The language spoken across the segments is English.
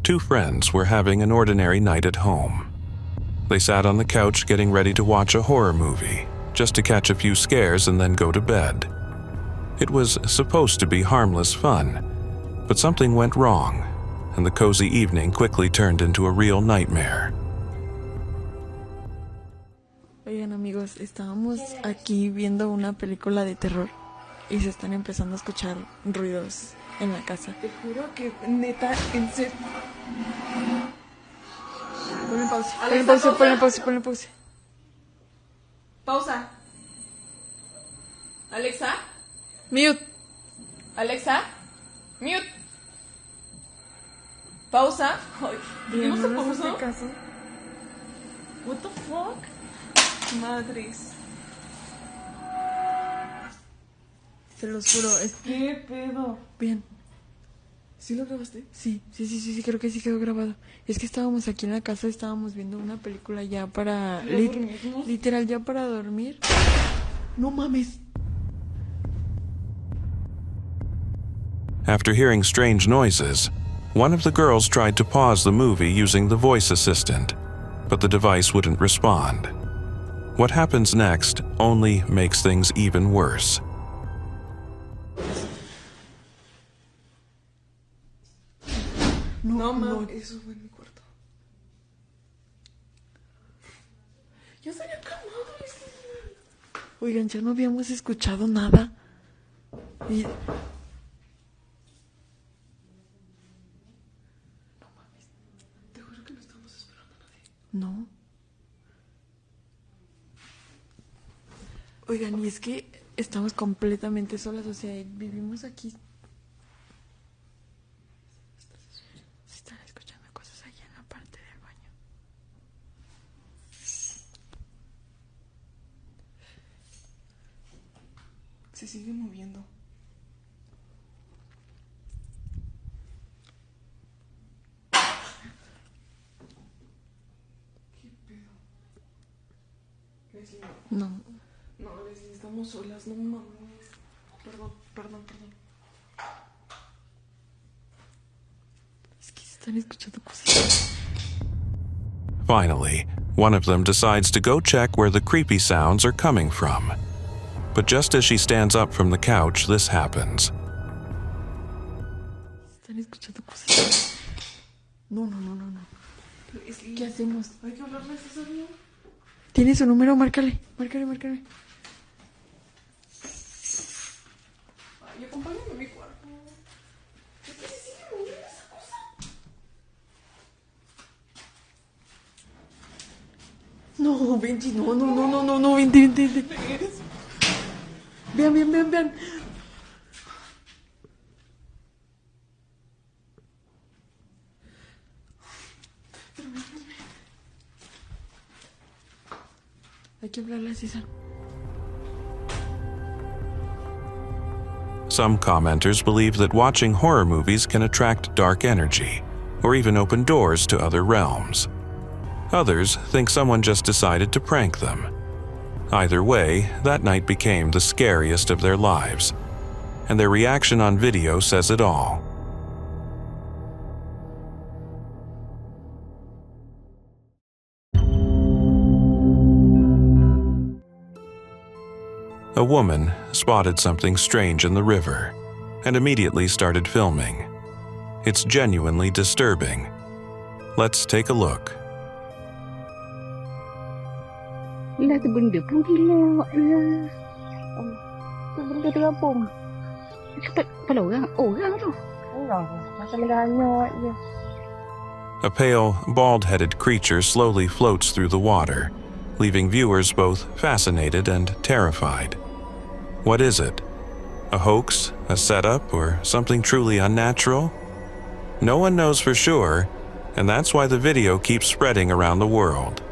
two friends were having an ordinary night at home. They sat on the couch getting ready to watch a horror movie, just to catch a few scares and then go to bed. It was supposed to be harmless fun, but something went wrong, and the cozy evening quickly turned into a real nightmare. Oigan amigos, estábamos aquí viendo una película de terror y se están empezando a escuchar ruidos en la casa. Te juro que neta, en serio. Ponle pausa, ponle pausa. Pausa. Alexa. Mute. Alexa. Mute. Pausa. Ay, ¿qué no se pausó? Caso. What the fuck? Madres. Se los juro, ¿Qué pedo? Bien. ¿Sí lo grabaste? Sí, creo que sí quedó grabado. Es que estábamos aquí en la casa, estábamos viendo una película ya para... literal, ya para dormir. No mames. After hearing strange noises, one of the girls tried to pause the movie using the voice assistant, but the device wouldn't respond. What happens next only makes things even worse. No, eso fue en mi cuarto. Ya se había calmado. Oigan, ya no habíamos escuchado nada. Y... no mames, te juro que no estamos esperando a nadie. No. Oigan, y es que estamos completamente solas, o sea, vivimos aquí. Se están escuchando cosas allá en la parte del baño. Se sigue moviendo. ¿Qué pedo? Leslie. No. No, Leslie, estamos solas, no mames. Perdón. Es que se están escuchando cosas. Finally, one of them decides to go check where the creepy sounds are coming from. But just as she stands up from the couch, this happens. Están escuchando cosas. No. Leslie, ¿Qué hacemos? hay que hablarle a César, ¿no? ¿Tiene su número? Márcale. Ay, acompáñame a mi cuarto. Es que se sigue moviendo esa cosa. No, Benji, no, vente. Vean. Hay que hablarle a César. Some commenters believe that watching horror movies can attract dark energy, or even open doors to other realms. Others think someone just decided to prank them. Either way, that night became the scariest of their lives, and their reaction on video says it all. A woman spotted something strange in the river and immediately started filming. It's genuinely disturbing. Let's take a look. Là từ bên địa phương đi leo từ bên địa phương bùng phải lẩu ra ổ ra rồi nó sẽ ra nhỏ vậy. A pale, bald-headed creature slowly floats through the water, leaving viewers both fascinated and terrified. What is it? A hoax, a setup, or something truly unnatural? No one knows for sure, and that's why the video keeps spreading around the world.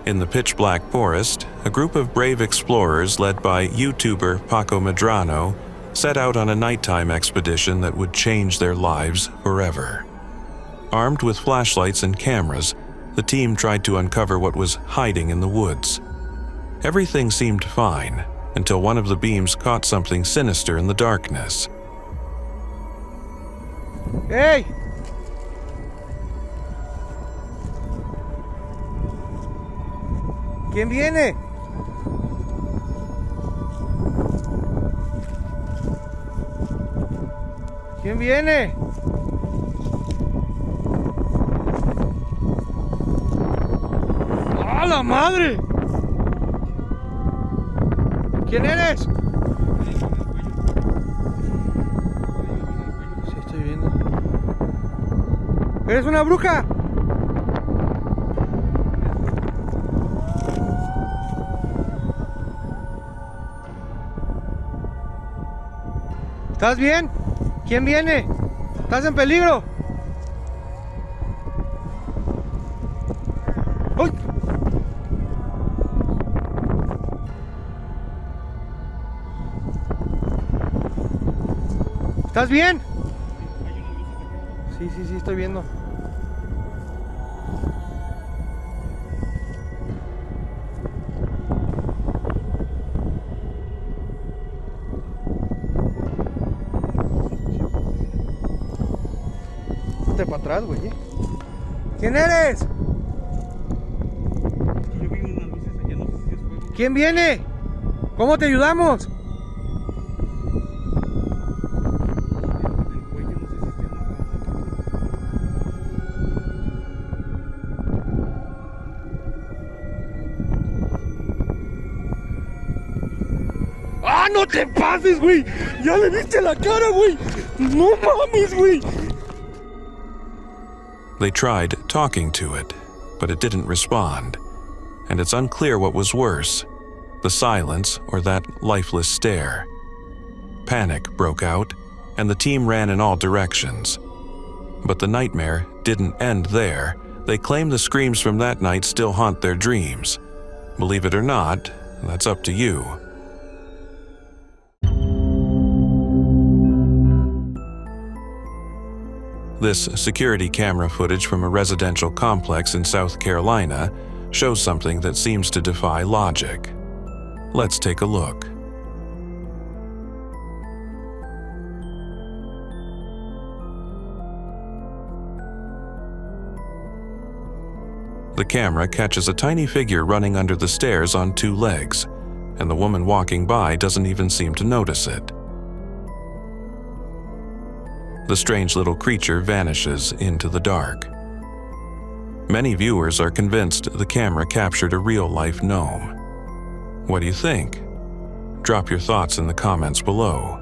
In the pitch-black forest, a group of brave explorers led by YouTuber Paco Medrano set out on a nighttime expedition that would change their lives forever. Armed with flashlights and cameras, the team tried to uncover what was hiding in the woods. Everything seemed fine, until one of the beams caught something sinister in the darkness. ¡Hey! ¿Quién viene? ¿Quién viene? ¡A la madre! ¿Quién eres? Sí, estoy viendo. ¿Eres una bruja? ¿Estás bien? ¿Quién viene? ¿Estás en peligro? ¡Uy! ¿Estás bien? Sí, estoy viendo. Para atrás, güey. ¿Quién eres? Yo vi unas luces allá, no sé si es fuego. ¿Quién viene? ¿Cómo te ayudamos? El cuello, no sé si esté amarrado. ¡Ah, no te pases, güey! ¡Ya le viste la cara, güey! ¡No mames, güey! They tried talking to it, but it didn't respond, and it's unclear what was worse, the silence or that lifeless stare. Panic broke out, and the team ran in all directions. But the nightmare didn't end there. They claim the screams from that night still haunt their dreams. Believe it or not, that's up to you. This security camera footage from a residential complex in South Carolina shows something that seems to defy logic. Let's take a look. The camera catches a tiny figure running under the stairs on two legs, and the woman walking by doesn't even seem to notice it. The strange little creature vanishes into the dark. Many viewers are convinced the camera captured a real-life gnome. What do you think? Drop your thoughts in the comments below.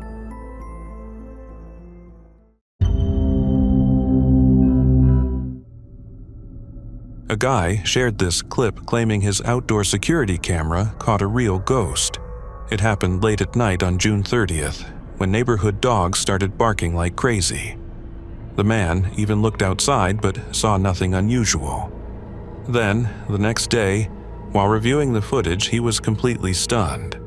A guy shared this clip claiming his outdoor security camera caught a real ghost. It happened late at night on June 30th, when neighborhood dogs started barking like crazy. The man even looked outside but saw nothing unusual. Then, the next day, while reviewing the footage, he was completely stunned.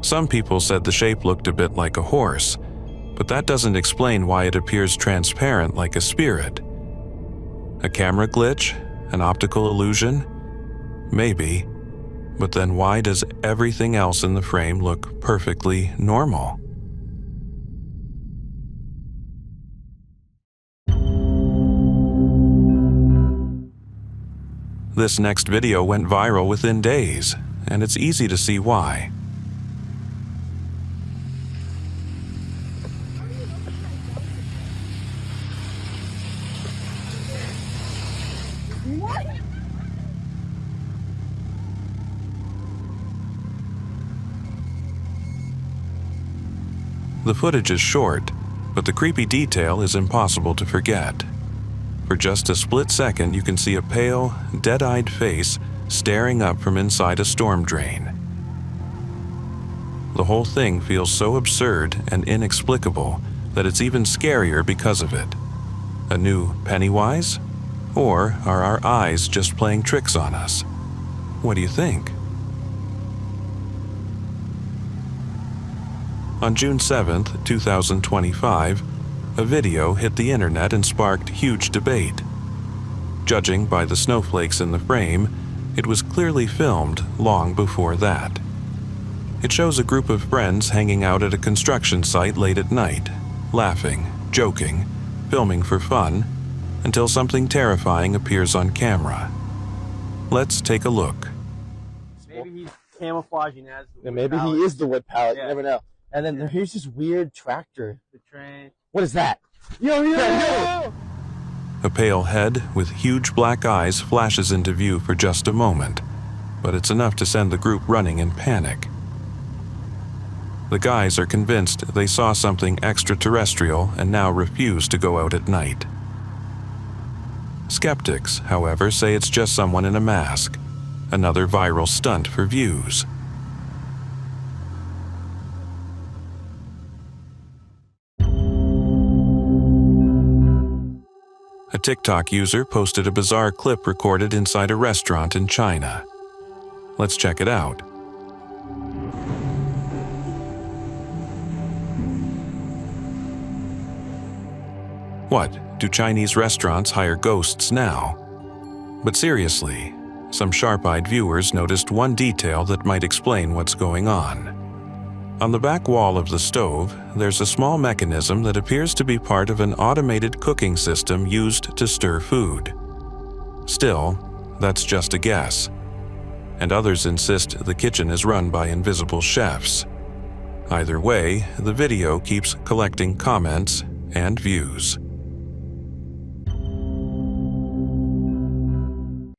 Some people said the shape looked a bit like a horse, but that doesn't explain why it appears transparent like a spirit. A camera glitch? An optical illusion? Maybe, but then why does everything else in the frame look perfectly normal? This next video went viral within days, and it's easy to see why. The footage is short, but the creepy detail is impossible to forget. For just a split second, you can see a pale, dead-eyed face staring up from inside a storm drain. The whole thing feels so absurd and inexplicable that it's even scarier because of it. A new Pennywise? Or are our eyes just playing tricks on us? What do you think? On June 7th, 2025, a video hit the internet and sparked huge debate. Judging by the snowflakes in the frame, it was clearly filmed long before that. It shows a group of friends hanging out at a construction site late at night, laughing, joking, filming for fun, until something terrifying appears on camera. Let's take a look. Maybe he's camouflaging as the wood Maybe pallet. he is the wood pallet. Yeah. You never know. And then here's this weird tractor. The train. What is that? Yo! A pale head with huge black eyes flashes into view for just a moment, but it's enough to send the group running in panic. The guys are convinced they saw something extraterrestrial and now refuse to go out at night. Skeptics, however, say it's just someone in a mask, another viral stunt for views. A TikTok user posted a bizarre clip recorded inside a restaurant in China. Let's check it out. What, do Chinese restaurants hire ghosts now? But seriously, some sharp-eyed viewers noticed one detail that might explain what's going on. On the back wall of the stove, there's a small mechanism that appears to be part of an automated cooking system used to stir food. Still, that's just a guess. And others insist the kitchen is run by invisible chefs. Either way, the video keeps collecting comments and views.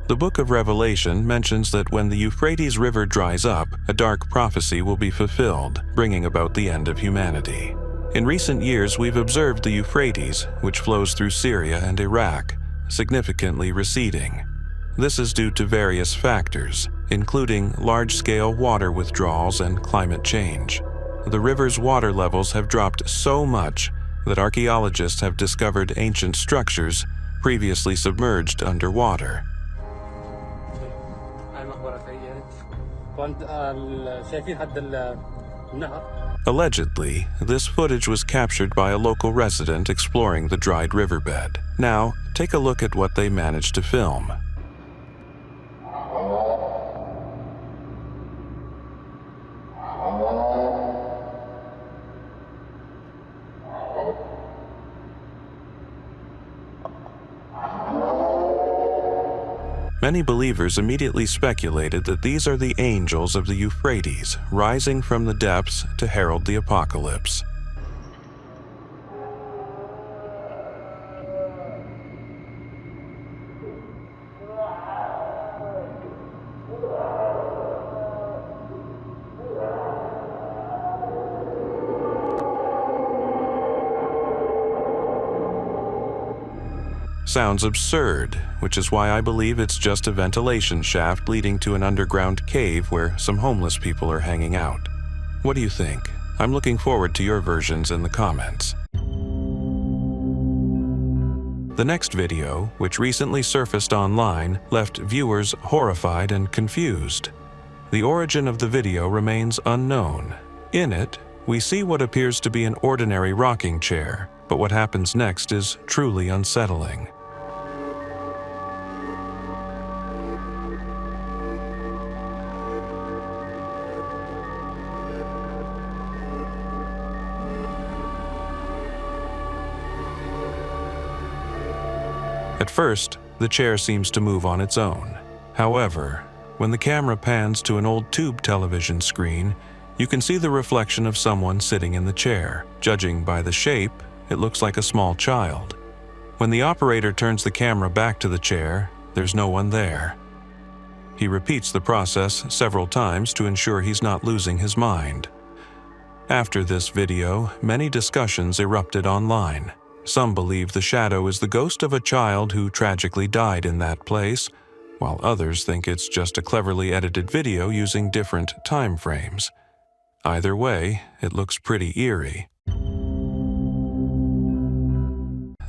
The Book of Revelation mentions that when the Euphrates River dries up, a dark prophecy will be fulfilled, bringing about the end of humanity. In recent years, we've observed the Euphrates, which flows through Syria and Iraq, significantly receding. This is due to various factors, including large-scale water withdrawals and climate change. The river's water levels have dropped so much that archaeologists have discovered ancient structures previously submerged underwater. Allegedly, this footage was captured by a local resident exploring the dried riverbed. Now, take a look at what they managed to film. Many believers immediately speculated that these are the angels of the Euphrates, rising from the depths to herald the apocalypse. Sounds absurd, which is why I believe it's just a ventilation shaft leading to an underground cave where some homeless people are hanging out. What do you think? I'm looking forward to your versions in the comments. The next video, which recently surfaced online, left viewers horrified and confused. The origin of the video remains unknown. In it, we see what appears to be an ordinary rocking chair, but what happens next is truly unsettling. At first, the chair seems to move on its own. However, when the camera pans to an old tube television screen, you can see the reflection of someone sitting in the chair. Judging by the shape, it looks like a small child. When the operator turns the camera back to the chair, there's no one there. He repeats the process several times to ensure he's not losing his mind. After this video, many discussions erupted online. Some believe the shadow is the ghost of a child who tragically died in that place, while others think it's just a cleverly edited video using different time frames. Either way, it looks pretty eerie.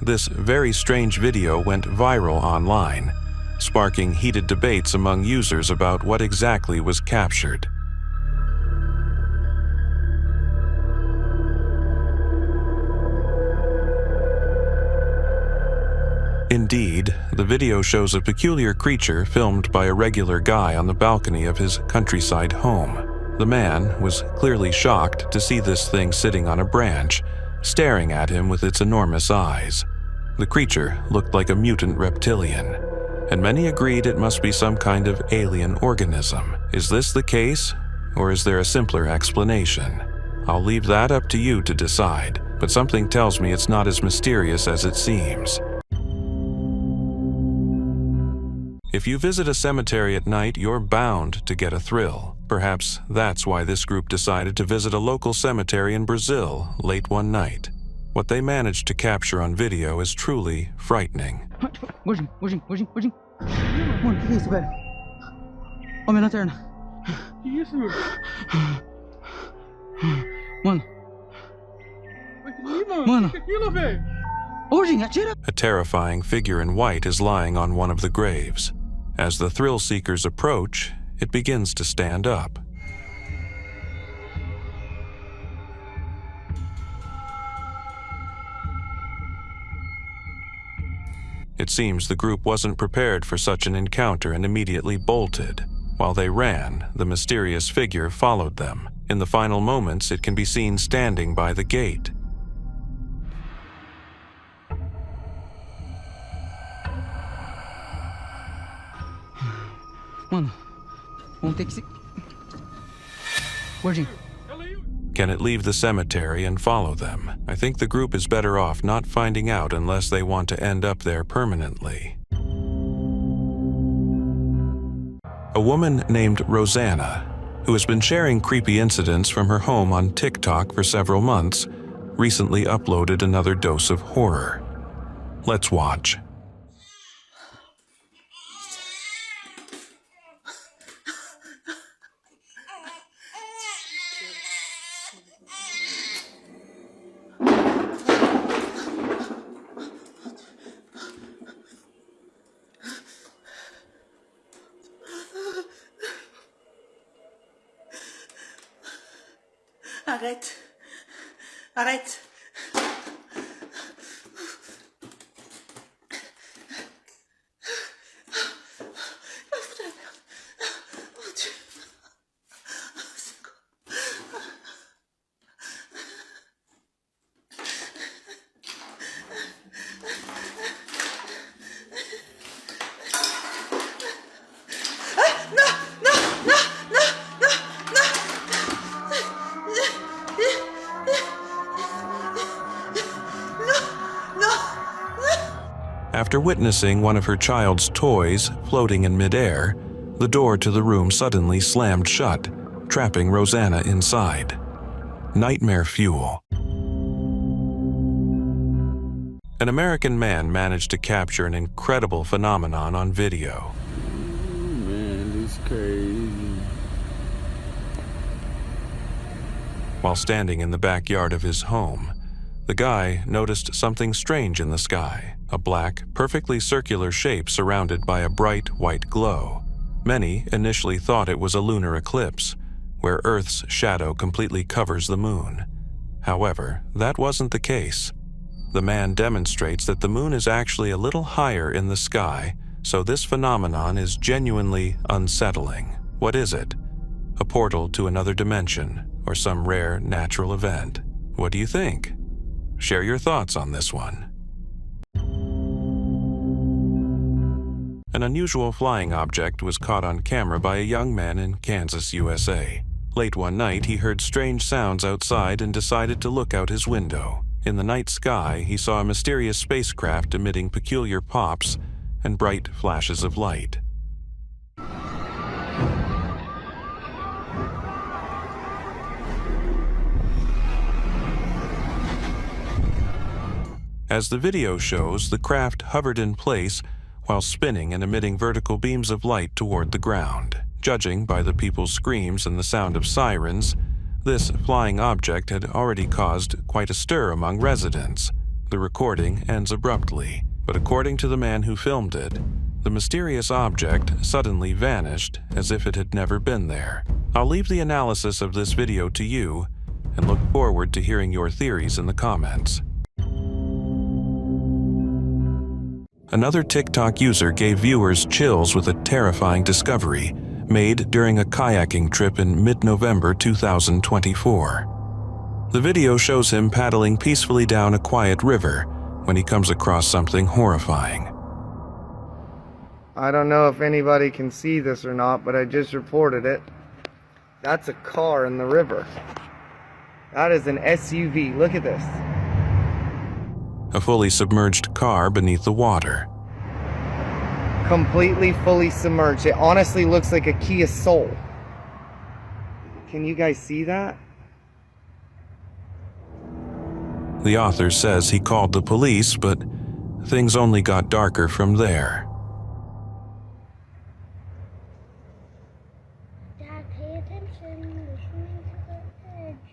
This very strange video went viral online, sparking heated debates among users about what exactly was captured. Indeed, the video shows a peculiar creature filmed by a regular guy on the balcony of his countryside home. The man was clearly shocked to see this thing sitting on a branch, staring at him with its enormous eyes. The creature looked like a mutant reptilian, and many agreed it must be some kind of alien organism. Is this the case, or is there a simpler explanation? I'll leave that up to you to decide, but something tells me it's not as mysterious as it seems. If you visit a cemetery at night, you're bound to get a thrill. Perhaps that's why this group decided to visit a local cemetery in Brazil late one night. What they managed to capture on video is truly frightening. Gordinho. Mano, que é isso, velho? Ó, minha lanterna. Que isso, meu? Mano. Ih, mano. Mano. Que é aquilo, velho? Gordinho, atira! A terrifying figure in white is lying on one of the graves. As the thrill seekers approach, it begins to stand up. It seems the group wasn't prepared for such an encounter and immediately bolted. While they ran, the mysterious figure followed them. In the final moments, it can be seen standing by the gate. Mano, vamos ter que se... Gordinho. Can it leave the cemetery and follow them? I think the group is better off not finding out unless they want to end up there permanently. A woman named Rosanna, who has been sharing creepy incidents from her home on TikTok for several months, recently uploaded another dose of horror. Let's watch. Arrête. After witnessing one of her child's toys floating in midair, the door to the room suddenly slammed shut, trapping Rosanna inside. Nightmare fuel. An American man managed to capture an incredible phenomenon on video. Man, this is crazy. While standing in the backyard of his home, the guy noticed something strange in the sky, a black, perfectly circular shape surrounded by a bright white glow. Many initially thought it was a lunar eclipse, where Earth's shadow completely covers the moon. However, that wasn't the case. The man demonstrates that the moon is actually a little higher in the sky, so this phenomenon is genuinely unsettling. What is it? A portal to another dimension, or some rare natural event? What do you think? Share your thoughts on this one. An unusual flying object was caught on camera by a young man in Kansas, USA. Late one night, he heard strange sounds outside and decided to look out his window. In the night sky, he saw a mysterious spacecraft emitting peculiar pops and bright flashes of light. As the video shows, the craft hovered in place while spinning and emitting vertical beams of light toward the ground. Judging by the people's screams and the sound of sirens, this flying object had already caused quite a stir among residents. The recording ends abruptly, but according to the man who filmed it, the mysterious object suddenly vanished as if it had never been there. I'll leave the analysis of this video to you and look forward to hearing your theories in the comments. Another TikTok user gave viewers chills with a terrifying discovery made during a kayaking trip in mid-November 2024. The video shows him paddling peacefully down a quiet river when he comes across something horrifying. I don't know if anybody can see this or not, but I just reported it. That's a car in the river. That is an SUV. Look at this. A fully submerged car beneath the water. Completely fully submerged. It honestly looks like a Kia Soul. Can you guys see that? The author says he called the police, but things only got darker from there. Dad, pay attention. We're swimming to the edge.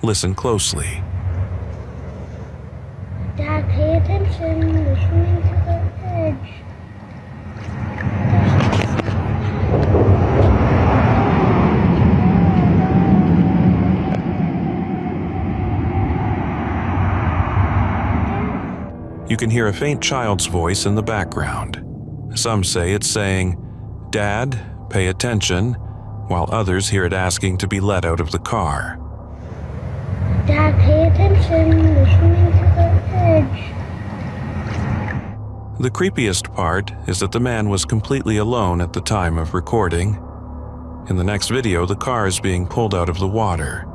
Listen closely. Dad, pay attention. We're swimming to the edge. You can hear a faint child's voice in the background. Some say it's saying, "Dad, pay attention," while others hear it asking to be let out of the car. Dad, pay attention. We're swimming to the edge. The creepiest part is that the man was completely alone at the time of recording. In the next video, the car is being pulled out of the water.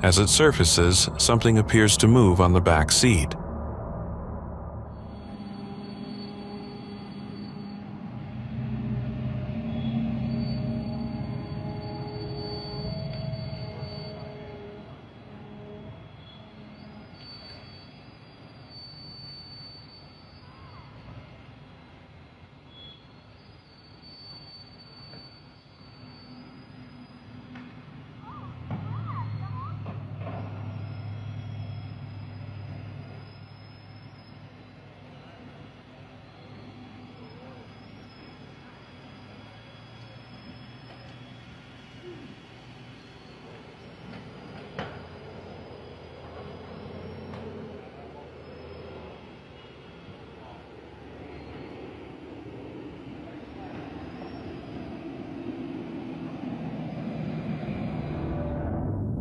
As it surfaces, something appears to move on the back seat.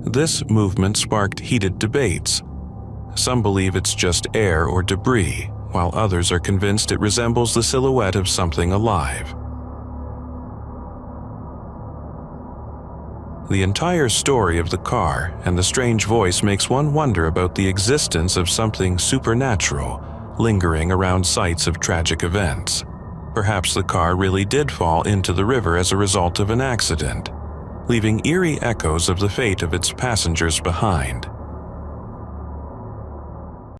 This movement sparked heated debates. Some believe it's just air or debris, while others are convinced it resembles the silhouette of something alive. The entire story of the car and the strange voice makes one wonder about the existence of something supernatural lingering around sites of tragic events. Perhaps the car really did fall into the river as a result of an accident, leaving eerie echoes of the fate of its passengers behind.